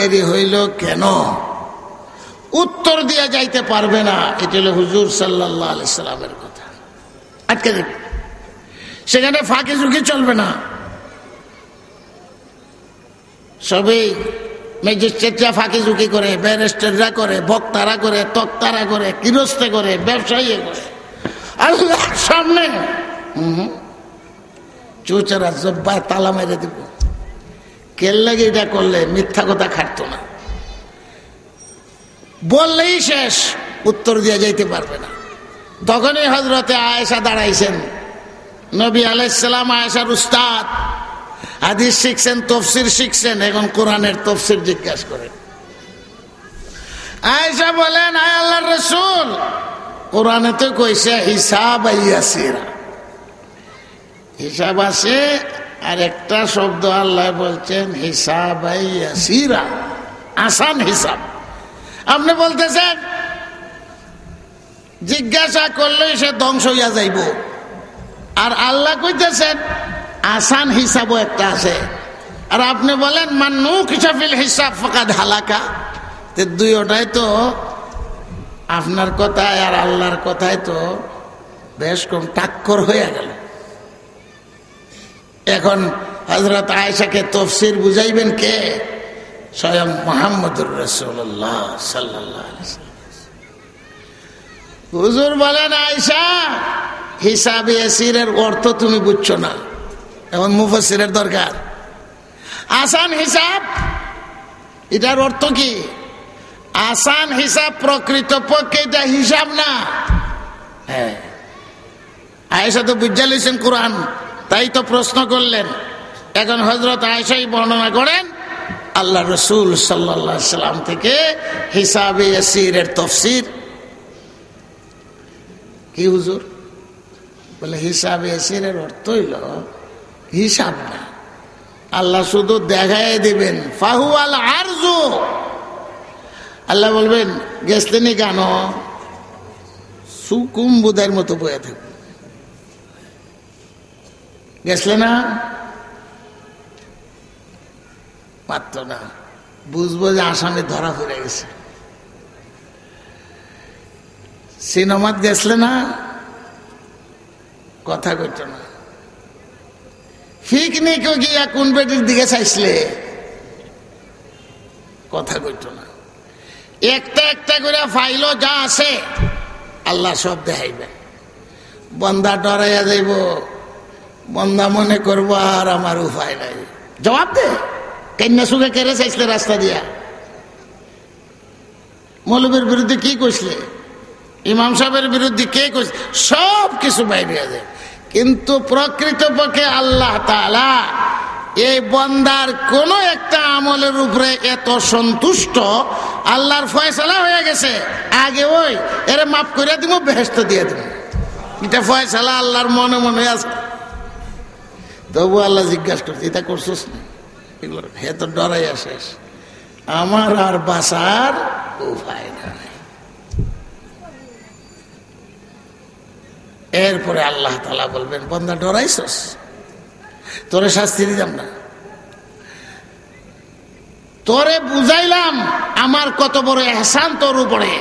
দেরি হইল কেন? উত্তর দিয়ে যাইতে পারবে না। এটা হলো হুজুর সাল্লাল্লাহু আলাইহি সাল্লামের কথা। আটকে দেবে, সেখানে ফাঁকি ঝুঁকি চলবে না। সবই ম্যাজিস্ট্রেটরা ফাঁকি ঝুঁকি করে, ব্যারিস্টাররা করে, বক্তারা করে, তক্তারা করে, কিরস্তে করে, ব্যবসায়ী করে, আল্লাহর সামনে চুচারা জব্বায় তালা মেরে দিব। কেল লাগে এটা করলে মিথ্যা কথা খাটতো না, বললেই শেষ, উত্তর দিয়ে যাইতে পারবে না। তখনই হযরতে আয়েশা দাঁড়াইছেন। নবী আলাইহিস সালাম আয়েশার উস্তাদ, হাদিস শিখছেন, তাফসীর শিখছেন, এখন কোরআনের তাফসীর জিজ্ঞাসা করেন। আয়েশা বলেন, আয় আল্লাহর রাসূল, কোরআনে তো কইছে হিসাব ইয়াসিরা, হিসাব আছে, আর একটা শব্দ আল্লাহ বলছেন হিসাব ইয়াসিরা, আসান হিসাব। আপনি বলতেছেন জিজ্ঞাসা করলেই সে ধ্বংস হইয়া যাইব, আর আল্লাহ কইতেছেন আসান হিসাবও একটা আছে, আর আপনি বলেন মান্নু কিসাফিল হিসাব ফাকাদ হালাকা। দুইটাই তো আপনার কথায় আর আল্লাহর কথায় তো বেশ কম টাক্কর হয়ে গেল। এখন হযরত আয়েশাকে তাফসীর বুঝাইবেন কে? স্বয়ং মুহাম্মদুর রাসূলুল্লাহ সাল্লাল্লাহু আলাইহি ওয়াসাল্লাম। হুজুর বলেন, আয়েশা, হিসাব ইয়াসিরের অর্থ তুমি বুঝছো না, এখন মুফাসসিরের দরকার। আসান হিসাব, এটার অর্থ কি? আসান হিসাব প্রকৃতপক্ষে এটা হিসাব না। হ্যাঁ, আয়েশা তো বুঝা লইছেন কোরআন, তাই তো প্রশ্ন করলেন। এখন হযরত আয়েশাই বর্ণনা করেন আল্লাহ রাসূল সাল্লাল্লাহু আলাইহি সাল্লাম থেকে হিসাবে ইয়াসিরের তাফসীর কি। হুজুর বলে হিসাবে ইয়াসিরের অর্থ হইল হিসাব না, আল্লাহ শুধু দেখায় দিবেন ফাহুয়াল আরজু। আল্লাহ বলবেন গেছলেনি কেন? সুকুম্বুদের মতো বয়ে থাকবে, গেছলে না, পারত না, বুঝবো যে আসামে ধরা পড়ে গেছে। সিনেমাত গেছলে না, কথা কইত না। পিকনিকও গিয়া কোন বেটির দিকে চাইছিলে, কথা কইত না। একটা একটা করে ফাইল যা আছে আল্লাহ সব দেখাইবেন। বন্দা ডরাইয়া যাইব, বন্দা মনে করবো আর আমার উপায় নাই। জবাব দে, কন্যা সুখে কেড়ে চাইছিলে রাস্তা দিয়া, মৌলবীর বিরুদ্ধে কি কইসলে, ইমাম সাহেবের বিরুদ্ধে কে কইছে, সব কিছু বাইরে যায়। কিন্তু প্রকৃতপক্ষে আল্লাহ তাআলা এই বন্দার কোন একটা আমলের উপরে এত সন্তুষ্ট, আল্লাহর ফয়সালা হয়ে গেছে আগে, ওই এর মাফ করে দিব, বেহেশত দিয়ে দিব, এটা ফয়সালা আল্লাহর মনে মনে আছে। তবু আল্লাহ জিজ্ঞাসা করছে এটা করছিস না, এগুলো হে তো ডরাই আসিস, আমার আর বাঁচার উপায় নাই। এরপরে আল্লাহ তাআলা বলবেন বান্দা ডরাইছস, তোরে শাস্তি দিলাম না, তোরে বুঝাইলাম আমার কত বড় ইহসান তোর উপরে,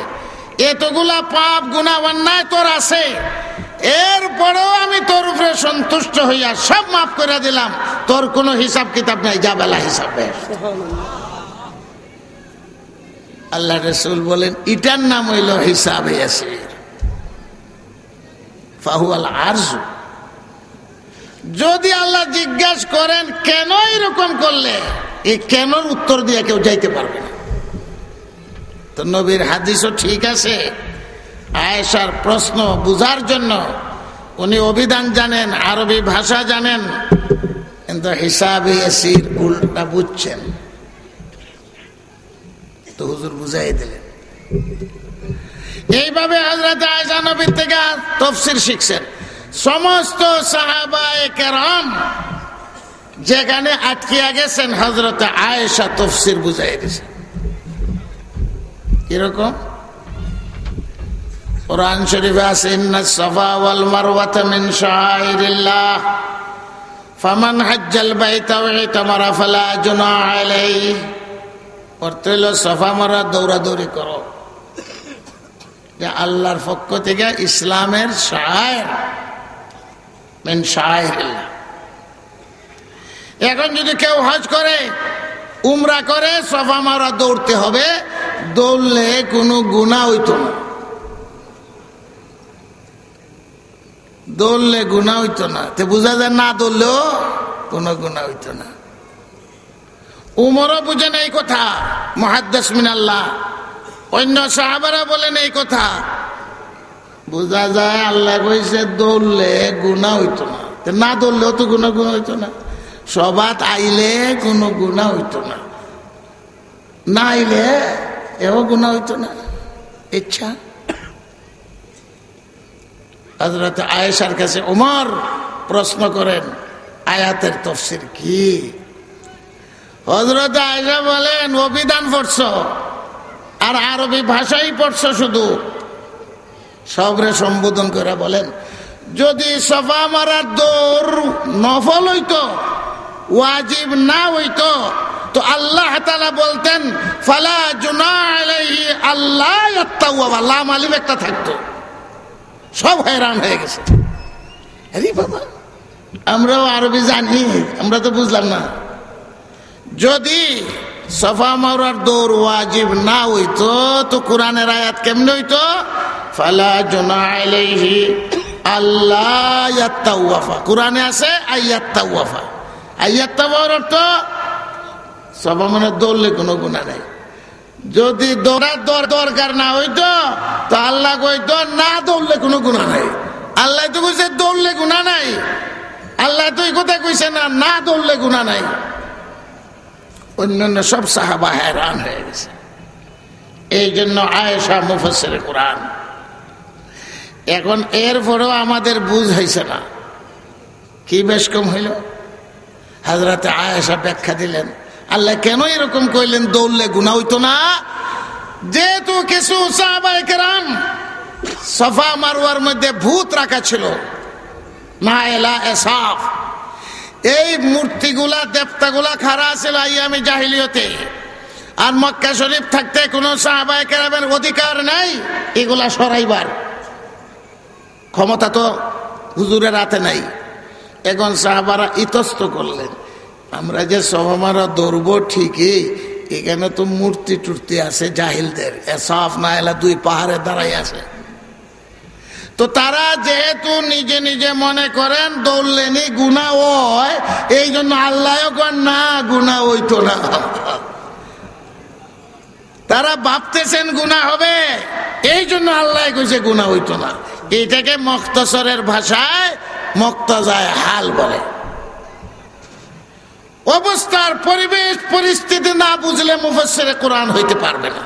এতগুলা পাপ গুনাহ অন্যায় তোর আছে, এরপরেও আমি তোর উপরে সন্তুষ্ট হইয়া সব মাফ করে দিলাম, তোর কোনো হিসাব কিতাব নাই, যা বেলা হিসাবে। আল্লাহ রাসূল বলেন এটার নাম হইল হিসাবে ইয়াসির, ফাহুয়াল আরজু। যদি আল্লাহ জিজ্ঞাসা করেন কেন এরকম করলে, এই কেন উত্তর দিয়ে কেউ যাইতে পারবে না। তো নবীর হাদিসও ঠিক আছে। আয়েশার প্রশ্ন বুঝার জন্য উনি অভিধান জানেন, আরবি ভাষা জানেন, কিন্তু হিসাবে ইয়াসির উল্টা বুঝছেন। তো হুজুর বুঝাই দিলেন। এইভাবে হযরত আয়েশা নবীর থেকে তাফসীর শিখছেন। সমস্ত সাহাবায়ে কেরাম যেখানে আটকিয়া গেছেন হযরত আয়েশা তাফসীর বুঝাই দিয়েছেন। কিরকম? কোরআন শরীফে আছে ইন্নাস সাফা ওয়াল মারওয়াতা মিন শাআইরিল্লাহ ফামান হাজ্জাল বাইতা ওয়া ইতামারা ফালা জুনাহা আলাইহি অর্থ হইল সফা মারা দৌড়াদৌড়ি করো, যে আল্লাহর পক্ষ থেকে ইসলামের শায়ের মিন শায়েরিল্লাহ। এখন যদি কেউ হজ করে, উমরা করে, সফা মারা দৌড়তে হবে, দৌড়লে কোনো গুনাহ হইতো না, দৌড়লে গুনাহ হইতো না। তো বোঝা যায় না দৌড়লেও কোনো গুনাহ হইতো না। উমরও বুঝেন এই কথা, মুহাদ্দিস মিনাল্লাহ, অন্য সাহাবারা বলেন এই কথা। বোঝা যায় আল্লাহ কইছে দৌড়লে গুনাহ হইতো না, না দৌড়লেও তো গুনাহ হইতো না। সবাত আইলে কোনো গুনাহ হইতো না, না আইলে এও গুনাহ হইতো না। ইচ্ছা হযরত আয়েশার কাছে ওমর প্রশ্ন করেন, আয়াতের তাফসীর কি? হযরত আয়েশা বলেন, অভিধান পড়ছো আর আরবি ভাষাই পড়ছো শুধু। সবরে সম্বোধন করে বলেন, যদি সফা মারার দৌড় নফল হইতো, ওয়াজিব না হইতো, তো আল্লাহ তাআলা বলতেন ফালা জুনাহ আলাইহি আল্লাহ ইয়াত্তাওয়াব, লাম আলিফ একটা থাকতো। সব হয়রান হয়ে গেছে। আরে বাবা, আমরাও আরবি জানি, আমরা তো বুঝলাম না। যদি সফা মারার দৌড় ওয়াজিব না হইতো, তো কোরআনের আয়াত কেমনে হইতো? ফালা জুনাহ আলাইহি আল্লাহ ইয়াত্তাওয়াফা। কোরআনে আছে আইয়াত্তাওয়াফা। আইয়াত্তাওয়ার অর্থ সফা মারার দৌড়লে কোনো গুনাহ নাই। যদি দৌড়ার দরকার না হইতো, তো আল্লাহ কইতো না দৌড়লে কোনো গুনাহ নাই। আল্লাহ তো কইছে দৌড়লে গুনাহ নাই, আল্লাহ তো এই কথা কইছে না, না দৌড়লে গুনাহ নাই। অন্যান্য সব সাহাবা হয়রান হয়ে গেছে। এই জন্য আয়েশা মুফাসসিরে কোরআন। এখন এরপরেও আমাদের বুঝ হয়েছে না, কি বেশ কম হইল? হযরত আয়েশা ব্যাখ্যা দিলেন, আল্লাহ কেন এরকম কইলেন দৌড়লে গুনাহ হইতো না? যেহেতু কিছু সাহাবায়ে কেরাম সফা মারওয়ার মধ্যে ভূত রাখা ছিল, নাইলা এসাফ, এই মূর্তিগুলা দেবতাগুলা খাড়া ছিল আইয়ামে জাহিলিয়তে। আর মক্কা শরীফ থাকতে কোনো সাহাবায়ে কেরামের অধিকার নাই এগুলা সরাইবার, ক্ষমতা তো হুজুরের হাতে নাই। এখন সাহাবারা ইতস্ত করলেন, আমরা যে সফা মারা দৌড়বো ঠিকই, এখানে তো মূর্তি টুর্তি আছে জাহিলদের, এসাফ নাইলা দুই পাহাড়ে দাঁড়াই আছে। তো তারা যেহেতু নিজে নিজে মনে করেন দৌড়লেনি গুনাহ হয়, এই জন্য আল্লাহও কন না গুনাহ হইতো না। তারা ভাবতেছেন গুনাহ হবে, এই জন্য আল্লাহ কইছে গুনাহ হইতো না। এইটাকে মুখতাসরের ভাষায় মুক্তাজায়ে হাল বলে। অবস্থার পরিবেশ পরিস্থিতি না বুঝলে মুফাসসিরে কোরআন হইতে পারবে না।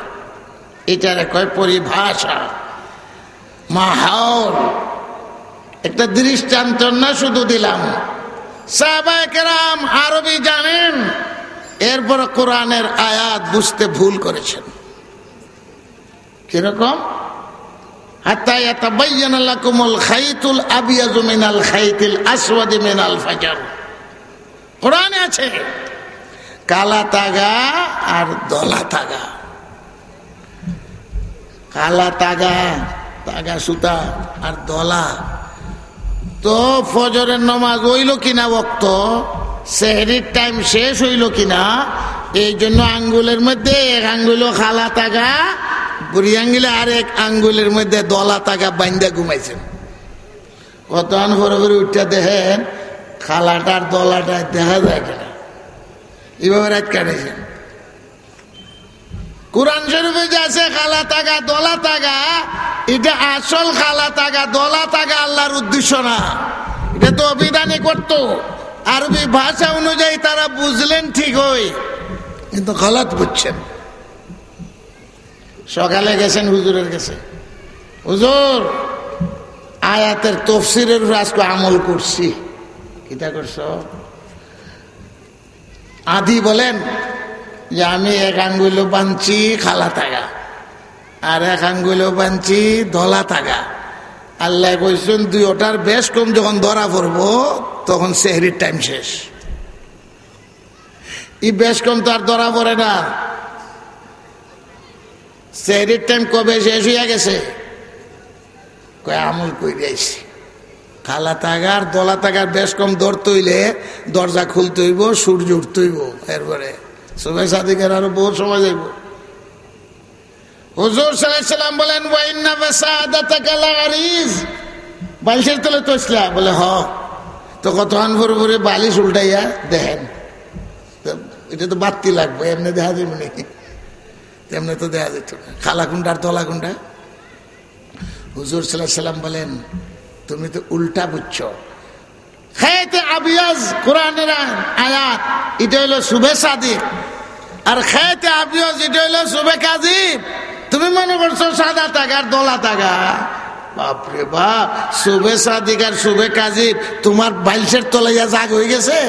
এটারে কয় পরিভাষা, মাহৌল। একটা দৃষ্টান্ত না শুধু দিলাম। সাহাবায়ে কেরাম আরবি জানেন, এরপর কোরআনের আয়াত বুঝতে ভুল করেছেন। কিরকম? হাত্তা ইয়াতাবায়্যানা লাকুমুল খাইতুল আবিয়াযু মিনাল খাইতিল আসওয়াদি মিনাল ফাজর। কোরআনে আছে কালা তাগা আর দলা তাগা। কালা তাগা, তাগা সুতা আর দলা। তো ফজরের নামাজ হইল কিনা ওয়াক্ত, সেহরির টাইম শেষ হইল কিনা, এই জন্য আঙ্গুলের মধ্যে এক আঙ্গুল খালা তাগা, বুড়ি আঙ্গুলে আর এক আঙ্গুলের মধ্যে দলা তাগা বাইন্দা ঘুমাইছেন। কতক্ষণ ভরে ভরে উঠতে দেখেন খালাটার দলাটা দেখা যায় কিনা, এইভাবে রাত কাটাইছেন। কোরআন শরীফে যে আছে খালা তাগা দলা তাগা, এটা আসল খালা তাগা দলা তাগা আল্লাহর উদ্দেশ্য না, এটা তো অভিধানে করতো। আরবি ভাষা অনুযায়ী তারা বুঝলেন ঠিক হয়, কিন্তু গলত বুঝছেন। সকালে গেছেন হুজুরের কাছে, হুজুর আয়াতের তাফসীরের আজকে আমল করছি। কিটা করছ? আদি বলেন যে আমি এক আঙ্গুল বানছি খালা তাগা আর এক আঙ্গুল বানছি ধলা তাগা। আল্লাহ কইছেন দুইটার বেশ কম যখন ধরা পড়বো তখন সেহরির টাইম শেষ। এই বেশ কম তো আর ধরা পড়ে না, সেহরির টাইম কবে শেষ হইয়া গেছে? কয় আমল কই যাইছি, খালা তাগার দলা তাগার বেশ কম ধরতে হইলে দরজা খুলতে হইব, সূর্য উঠতে হইব, এরপরে সুবে সাদিকের আরো বহু সময় যাইব। হুজুর সাল্লাল্লাহু আলাইহি সাল্লাম বলেন ওয়া ইন্না ফাসাদাতাকা লারিজ, বালিশের তলে তসলা বলে হ, তো কতক্ষণ ভরে ভরে বালিশ উল্টাইয়া দেখেন, এটা তো বাড়তি লাগবে, এমনি দেখা যাবে নাকি? তেমনি তো দেখা যেত না। খালা কোনটা আর তলা কোনটা? হুজুর সাল্লাল্লাহু আলাইহি সাল্লাম বলেন তুমি তো উল্টা বুঝছো। খেতে আবিয়াজ কোরআনের আয়াত, এটা হইলো শুভে সাদিক, আর খেতে আবিয়াজ এটা হইলো শুভে কাজিব। তুমি মনে করছো সাদা তাগা আর দলা তাগা, বাপরে বাপ, শুভে সাদিক আর শুভে কাজিব তোমার বাইশের তলাইয়া জাগ হয়ে গেছে।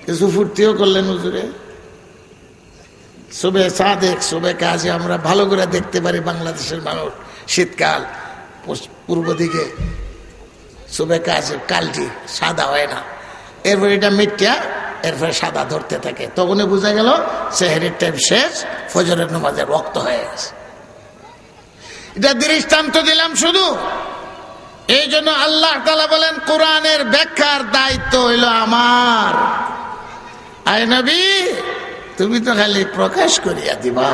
কিছু ফুর্তিও করলেন হুজুরে। শুভে সাদিক শুভে কাজিব আমরা ভালো করে দেখতে পারি। বাংলাদেশের মানুষ শীতকাল পূর্ব দিকে শুভে কাজিব কালটি সাদা হয় না, এরপর এটা মিথ্যা, এরপরে সাদা ধরতে থাকে, তখনই বোঝা গেল সেহরির টাইম শেষ, ফজরের নামাজের ওয়াক্ত হয়ে গেছে। এটা দৃষ্টান্ত দিলাম শুধু এই জন্য আল্লাহ তাআলা বলেন কোরআনের ব্যাখ্যার দায়িত্ব হইল আমার। আয় নবী, তুমি তো খালি প্রকাশ করিয়া দিবা।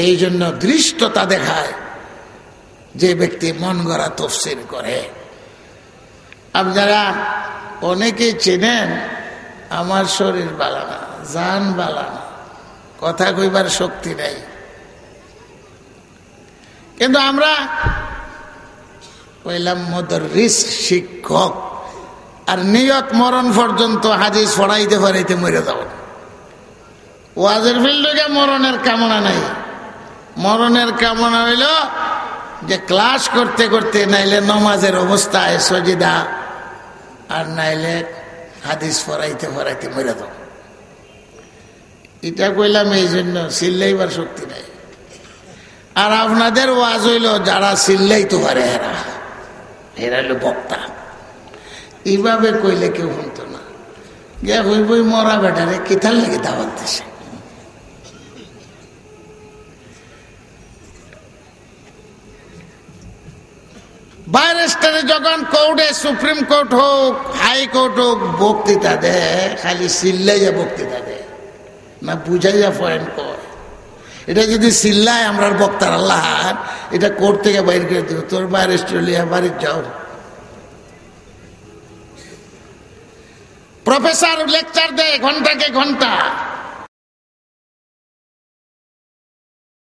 এই জন্য দৃষ্টতা দেখায় যে ব্যক্তি মন গড়া তাফসীর করে। আপনারা অনেকেই চেনেন আমার শরীর বালানা, জান বালানা, কথা কইবার শক্তি নাই, কিন্তু আমরা কইলাম মুদাররিস শিক্ষক, আর নিয়ত মরণ পর্যন্ত হাদিস পড়াইতে পড়াইতে মরে যাব। ওয়াজের ফিল্ডে মরণের কামনা নাই। মরণের কামনা হইল যে ক্লাস করতে করতে নাইলে নমাজের অবস্থায় সজিদা, আর নাইলে হাদিস পড়াইতে পড়াইতে মরে যাব। এটা কইলাম এই জন্য চিল্লাইবার শক্তি নাই। আর আপনাদের ওয়াজ হইল যারা চিল্লাইতে পারে এরা হইল বক্তা। এইভাবে কইলে কেউ শুনতো না। গিয়া হইবই মরা বেটারে কিতার লেগে দাওয়াত দিছে। বাইরেস্টারে যখন কোর্টে, সুপ্রিম কোর্ট হোক, হাইকোর্ট হোক, বক্তৃতা দেয়, খালি চিল্লাইয়া বক্তৃতা দেয় না, বুঝাইয়া পয়েন্ট কয়। এটা যদি চিল্লায় আমরা বক্তার আল্লাহ, এটা কোর্ট থেকে বাইর করে দেব, তোর বাইরেস্টার বাড়ির যাও। প্রফেসর লেকচার দেয় ঘন্টাকে ঘন্টা,